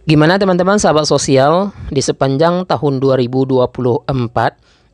Gimana teman-teman sahabat sosial di sepanjang tahun 2024,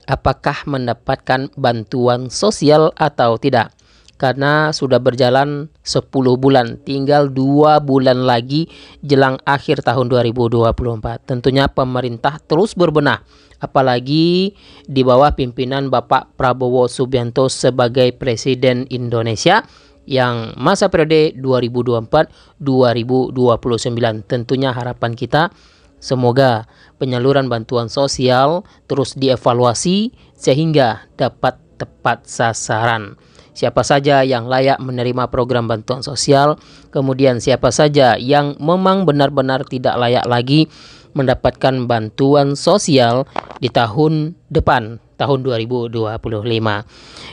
apakah mendapatkan bantuan sosial atau tidak? Karena sudah berjalan 10 bulan, tinggal 2 bulan lagi jelang akhir tahun 2024. Tentunya pemerintah terus berbenah, apalagi di bawah pimpinan Bapak Prabowo Subianto sebagai Presiden Indonesia yang masa periode 2024-2029. Tentunya harapan kita semoga penyaluran bantuan sosial terus dievaluasi sehingga dapat tepat sasaran. Siapa saja yang layak menerima program bantuan sosial, kemudian siapa saja yang memang benar-benar tidak layak lagi mendapatkan bantuan sosial di tahun depan, tahun 2025.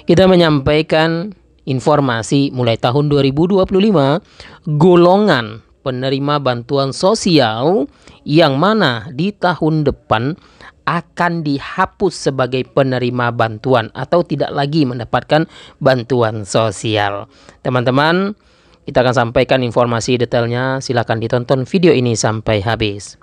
Kita menyampaikan informasi mulai tahun 2025, golongan penerima bantuan sosial yang mana di tahun depan akan dihapus sebagai penerima bantuan atau tidak lagi mendapatkan bantuan sosial. Teman-teman, kita akan sampaikan informasi detailnya. Silakan ditonton video ini sampai habis.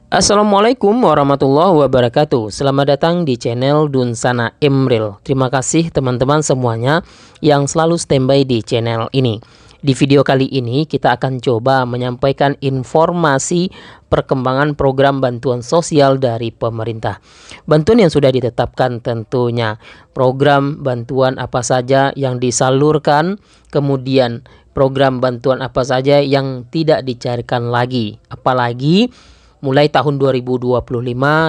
Assalamualaikum warahmatullahi wabarakatuh. Selamat datang di channel Dunsana Emril. Terima kasih teman-teman semuanya yang selalu standby di channel ini. Di video kali ini kita akan coba menyampaikan informasi perkembangan program bantuan sosial dari pemerintah. Bantuan yang sudah ditetapkan tentunya, program bantuan apa saja yang disalurkan, kemudian program bantuan apa saja yang tidak dicairkan lagi. Apalagi mulai tahun 2025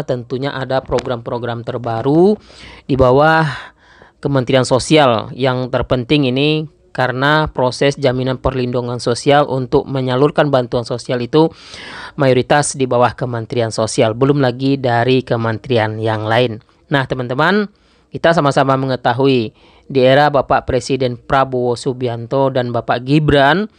tentunya ada program-program terbaru di bawah Kementerian Sosial. Yang terpenting ini karena proses jaminan perlindungan sosial untuk menyalurkan bantuan sosial itu mayoritas di bawah Kementerian Sosial, belum lagi dari kementerian yang lain. Nah teman-teman, kita sama-sama mengetahui di era Bapak Presiden Prabowo Subianto dan Bapak Gibran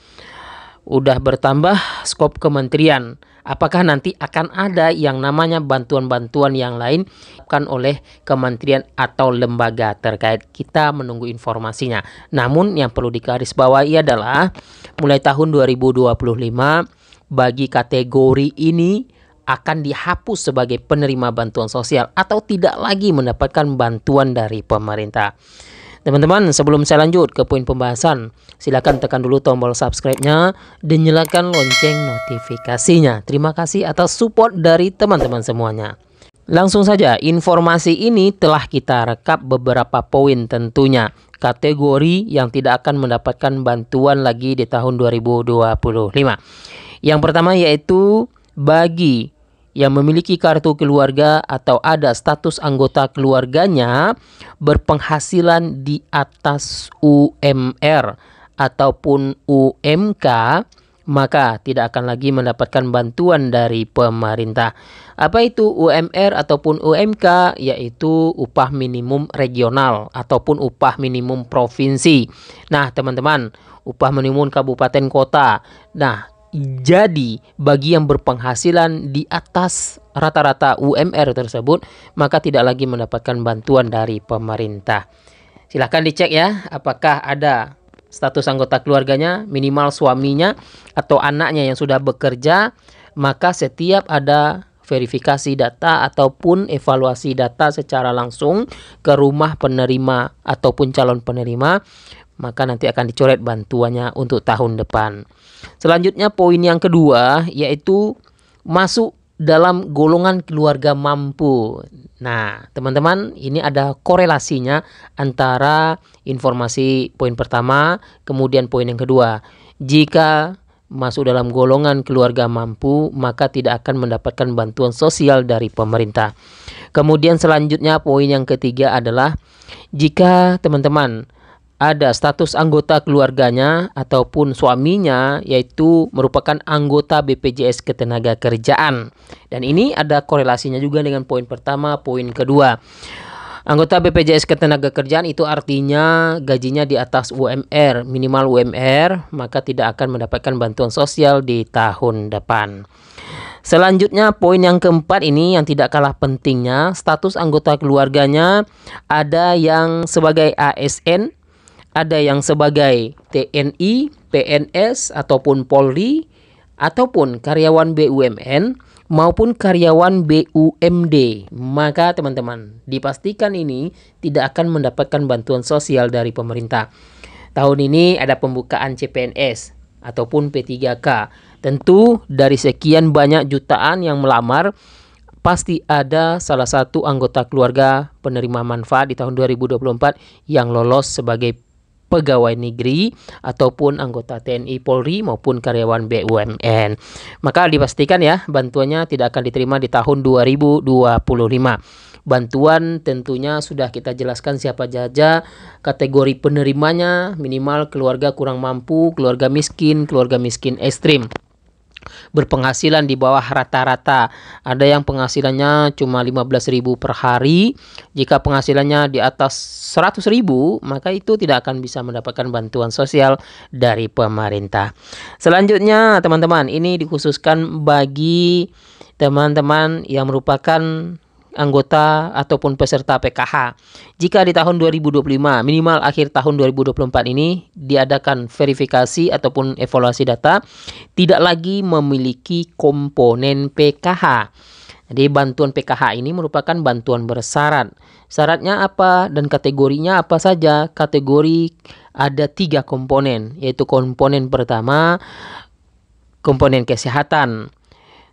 udah bertambah skop kementerian. Apakah nanti akan ada yang namanya bantuan-bantuan yang lain bukan oleh kementerian atau lembaga terkait? Kita menunggu informasinya. Namun yang perlu digarisbawahi adalah mulai tahun 2025 bagi kategori ini akan dihapus sebagai penerima bantuan sosial atau tidak lagi mendapatkan bantuan dari pemerintah. Teman-teman, sebelum saya lanjut ke poin pembahasan, silakan tekan dulu tombol subscribe-nya dan nyalakan lonceng notifikasinya. Terima kasih atas support dari teman-teman semuanya. Langsung saja, informasi ini telah kita rekap beberapa poin tentunya. Kategori yang tidak akan mendapatkan bantuan lagi di tahun 2025. Yang pertama yaitu bagi yang memiliki kartu keluarga atau ada status anggota keluarganya berpenghasilan di atas UMR ataupun UMK, maka tidak akan lagi mendapatkan bantuan dari pemerintah. Apa itu UMR ataupun UMK? Yaitu upah minimum regional ataupun upah minimum provinsi. Nah teman-teman, upah minimum kabupaten kota. Nah jadi bagi yang berpenghasilan di atas rata-rata UMR tersebut, maka tidak lagi mendapatkan bantuan dari pemerintah. Silahkan dicek ya, apakah ada status anggota keluarganya, minimal suaminya atau anaknya yang sudah bekerja, maka setiap ada verifikasi data ataupun evaluasi data secara langsung ke rumah penerima ataupun calon penerima, maka nanti akan dicoret bantuannya untuk tahun depan. Selanjutnya poin yang kedua yaitu masuk dalam golongan keluarga mampu. Nah teman-teman, ini ada korelasinya antara informasi poin pertama kemudian poin yang kedua. Jika masuk dalam golongan keluarga mampu, maka tidak akan mendapatkan bantuan sosial dari pemerintah. Kemudian selanjutnya poin yang ketiga adalah jika teman-teman ada status anggota keluarganya ataupun suaminya yaitu merupakan anggota BPJS Ketenagakerjaan. Dan ini ada korelasinya juga dengan poin pertama, poin kedua. Anggota BPJS Ketenagakerjaan itu artinya gajinya di atas UMR, minimal UMR, maka tidak akan mendapatkan bantuan sosial di tahun depan. Selanjutnya poin yang keempat ini yang tidak kalah pentingnya, status anggota keluarganya ada yang sebagai ASN, ada yang sebagai TNI, PNS, ataupun Polri, ataupun karyawan BUMN, maupun karyawan BUMD, maka teman-teman dipastikan ini tidak akan mendapatkan bantuan sosial dari pemerintah. Tahun ini ada pembukaan CPNS ataupun P3K. Tentu dari sekian banyak jutaan yang melamar, pasti ada salah satu anggota keluarga penerima manfaat di tahun 2024 yang lolos sebagai pegawai negeri ataupun anggota TNI, Polri maupun karyawan BUMN. Maka dipastikan ya, bantuannya tidak akan diterima di tahun 2025. Bantuan tentunya sudah kita jelaskan siapa saja kategori penerimanya, minimal keluarga kurang mampu, keluarga miskin ekstrim, berpenghasilan di bawah rata-rata. Ada yang penghasilannya cuma 15.000 per hari. Jika penghasilannya di atas 100.000, maka itu tidak akan bisa mendapatkan bantuan sosial dari pemerintah. Selanjutnya teman-teman, ini dikhususkan bagi teman-teman yang merupakan anggota ataupun peserta PKH. Jika di tahun 2025 minimal akhir tahun 2024 ini diadakan verifikasi ataupun evaluasi data, tidak lagi memiliki komponen PKH. Jadi bantuan PKH ini merupakan bantuan bersyarat. Syaratnya apa dan kategorinya apa saja? Kategori ada 3 komponen, yaitu komponen pertama komponen kesehatan,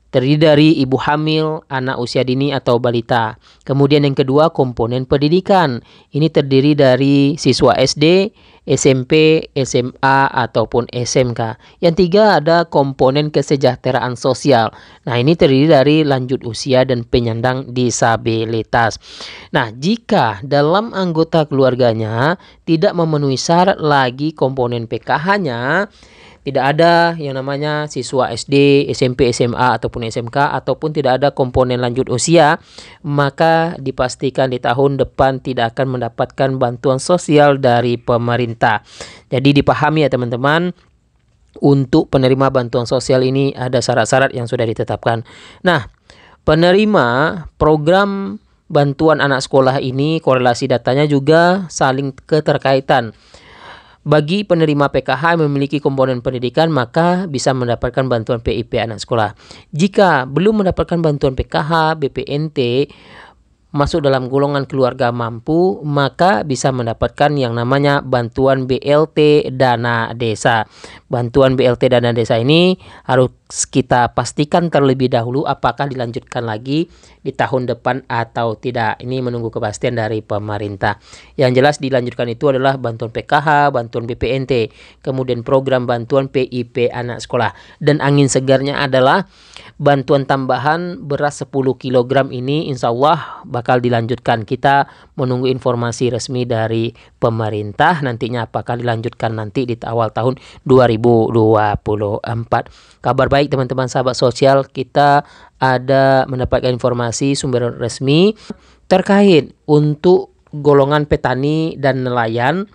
terdiri dari ibu hamil, anak usia dini atau balita. Kemudian yang kedua komponen pendidikan. Ini terdiri dari siswa SD, SMP, SMA ataupun SMK. Yang tiga ada komponen kesejahteraan sosial. Nah, ini terdiri dari lanjut usia dan penyandang disabilitas. Nah, jika dalam anggota keluarganya tidak memenuhi syarat lagi komponen PKH-nya, tidak ada yang namanya siswa SD, SMP, SMA, ataupun SMK, ataupun tidak ada komponen lanjut usia, maka dipastikan di tahun depan tidak akan mendapatkan bantuan sosial dari pemerintah. Jadi dipahami ya teman-teman, untuk penerima bantuan sosial ini ada syarat-syarat yang sudah ditetapkan. Nah, penerima program bantuan anak sekolah ini korelasi datanya juga saling keterkaitan. Bagi penerima PKH yang memiliki komponen pendidikan, maka bisa mendapatkan bantuan PIP anak sekolah. Jika belum mendapatkan bantuan PKH, BPNT, masuk dalam golongan keluarga mampu, maka bisa mendapatkan yang namanya bantuan BLT dana desa. Bantuan BLT dana desa ini harus kita pastikan terlebih dahulu apakah dilanjutkan lagi di tahun depan atau tidak. Ini menunggu kepastian dari pemerintah. Yang jelas dilanjutkan itu adalah bantuan PKH, bantuan BPNT, kemudian program bantuan PIP anak sekolah. Dan angin segarnya adalah bantuan tambahan beras 10 kg ini insya Allah bakal dilanjutkan. Kita menunggu informasi resmi dari pemerintah nantinya apakah dilanjutkan nanti di awal tahun 2024. Kabar baik teman-teman sahabat sosial, kita ada mendapatkan informasi sumber resmi terkait untuk golongan petani dan nelayan.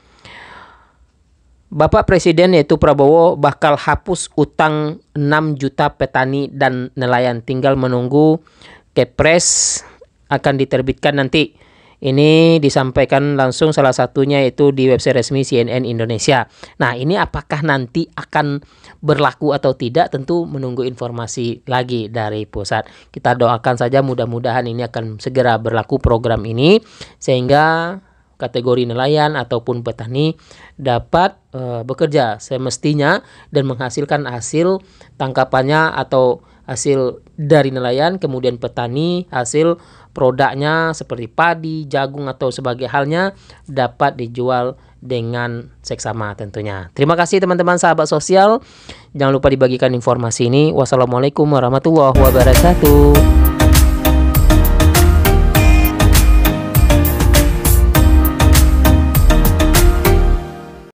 Bapak Presiden yaitu Prabowo bakal hapus utang 6 juta petani dan nelayan. Tinggal menunggu Kepres akan diterbitkan nanti. Ini disampaikan langsung salah satunya yaitu di website resmi CNN Indonesia. Nah, ini apakah nanti akan berlaku atau tidak tentu menunggu informasi lagi dari pusat. Kita doakan saja mudah-mudahan ini akan segera berlaku program ini sehingga kategori nelayan ataupun petani dapat bekerja semestinya dan menghasilkan hasil tangkapannya atau hasil dari nelayan, kemudian petani hasil produknya seperti padi, jagung atau sebagai halnya dapat dijual dengan seksama tentunya. Terima kasih teman-teman sahabat sosial. Jangan lupa dibagikan informasi ini. Wassalamualaikum warahmatullahi wabarakatuh.